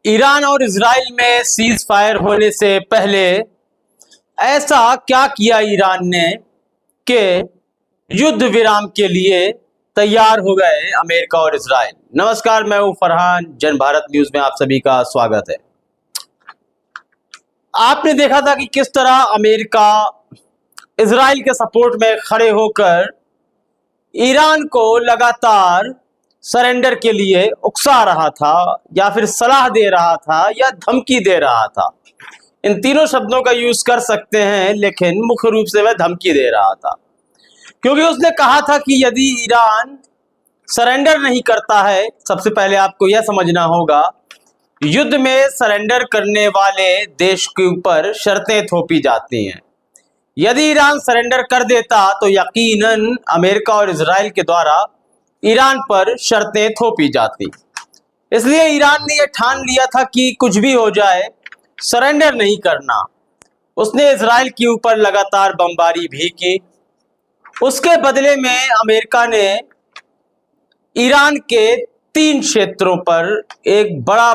Iran और Israel में cease fire होने से पहले ऐसा क्या किया ईरान ने कि युद्ध विराम के लिए तैयार हो गए अमेरिका और इजराइल। नमस्कार, मैं हूं फरहान। जन भारत न्यूज में आप सभी का स्वागत है। आपने देखा था कि किस तरह अमेरिका इजराइल के सपोर्ट में खड़े होकर ईरान को लगातार सरेंडर के लिए उकसा रहा था या फिर सलाह दे रहा था या धमकी दे रहा था। इन तीनों शब्दों का यूज कर सकते हैं, लेकिन मुख्य रूप से वह धमकी दे रहा था, क्योंकि उसने कहा था कि यदि ईरान सरेंडर नहीं करता है, सबसे पहले आपको यह समझना होगा, युद्ध में सरेंडर करने वाले देश के ऊपर शर्तें थोपी जाती हैं। यदि ईरान सरेंडर कर देता तो यकीनन अमेरिका और इजराइल के द्वारा ईरान पर शर्तें थोपी जाती। इसलिए ईरान ने यह ठान लिया था कि कुछ भी हो जाए, सरेंडर नहीं करना। उसने इजराइल के ऊपर लगातार बमबारी भी की। उसके बदले में अमेरिका ने ईरान के 3 क्षेत्रों पर एक बड़ा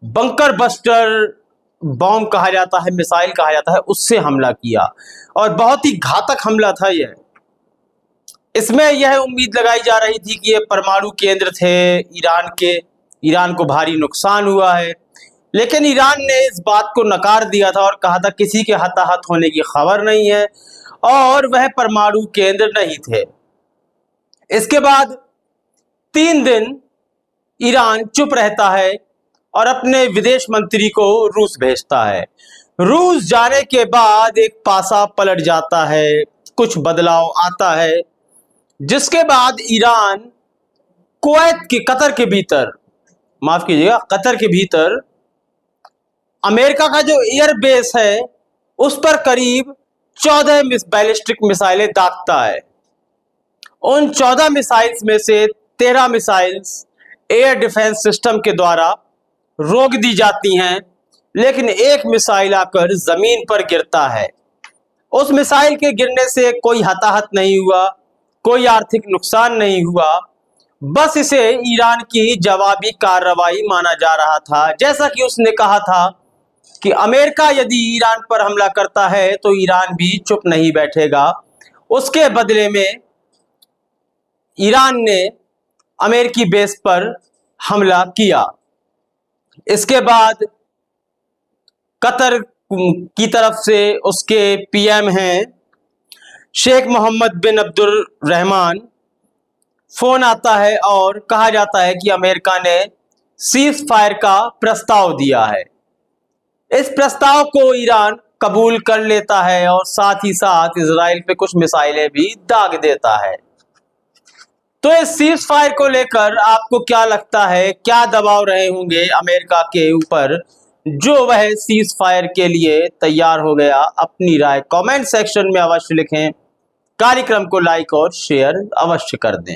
बंकर बस्टर बॉम्ब कहा जाता है, मिसाइल कहा जाता है, उससे हमला किया और बहुत ही घातक हमला था यह। इसमें यह उम्मीद लगाई जा रही थी कि ये परमाणु केंद्र थे ईरान के, ईरान को भारी नुकसान हुआ है, लेकिन ईरान ने इस बात को नकार दिया था और कहा था किसी के हताहत होने की खबर नहीं है और वह परमाणु केंद्र नहीं थे। इसके बाद 3 दिन ईरान चुप रहता है और अपने विदेश मंत्री को रूस भेजता है। रूस जाने के बाद एक पासा पलट जाता है, कुछ बदलाव आता है, जिसके बाद ईरान कतर के भीतर, माफ कीजिएगा, कतर के भीतर अमेरिका का जो एयर बेस है उस पर करीब 14 बैलिस्टिक मिसाइलें दागता है। उन 14 मिसाइल्स में से 13 मिसाइल्स एयर डिफेंस सिस्टम के द्वारा रोक दी जाती हैं, लेकिन एक मिसाइल आकर जमीन पर गिरता है। उस मिसाइल के गिरने से कोई हताहत नहीं हुआ, कोई आर्थिक नुकसान नहीं हुआ, बस इसे ईरान की जवाबी कार्रवाई माना जा रहा था। जैसा कि उसने कहा था कि अमेरिका यदि ईरान पर हमला करता है तो ईरान भी चुप नहीं बैठेगा। उसके बदले में ईरान ने अमेरिकी बेस पर हमला किया। इसके बाद कतर की तरफ से उसके पीएम हैं शेख मोहम्मद बिन अब्दुल रहमान, फोन आता है और कहा जाता है कि अमेरिका ने सीज फायर का प्रस्ताव दिया है। इस प्रस्ताव को ईरान कबूल कर लेता है और साथ ही साथ इजराइल पे कुछ मिसाइलें भी दाग देता है। तो इस सीज फायर को लेकर आपको क्या लगता है, क्या दबाव रहे होंगे अमेरिका के ऊपर जो वह सीज फायर के लिए तैयार हो गया? अपनी राय कमेंट सेक्शन में अवश्य लिखें। कार्यक्रम को लाइक और शेयर अवश्य कर दें।